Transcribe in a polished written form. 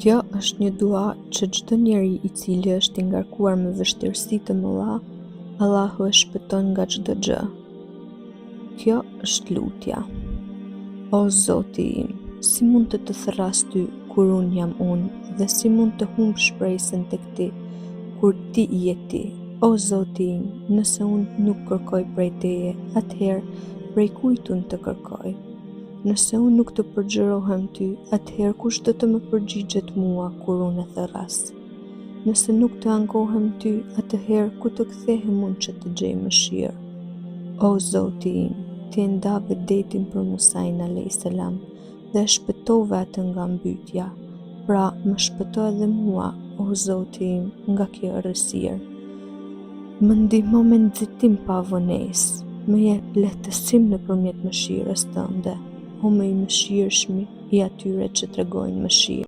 Kjo është një dua që çdo njeri i cili është i ngarkuar me vështirësi të mëdha, Allahu e shpëton nga çdo gjë. Kjo është lutja. O Zoti im, si mund të thërras ty kur unë jam unë dhe si mund të humb shpresën tek ti kur ti je ti? O Zoti im, nëse unë nuk kërkoj prej teje, atëherë prej kujt unë të kërkoj? Nëse unë nuk të përgjërohem ty, atëherë kush do të më përgjigjet mua kur unë e thërras? Nëse nuk të ankohem ty, atëherë ku të kthehem unë që të gjej mëshirë? O Zoti im, ti e ndave detin për Musain a.s. dhe e shpëtove atë nga mbytja, pra më shpëto edhe mua, o Zoti im, nga kjo errësirë. Më ndihmo me nxitim pa vonesë, më jep lehtësim nëpërmjet mëshirës tënde, o më i mëshirshmi i atyre që tregojnë mëshirë.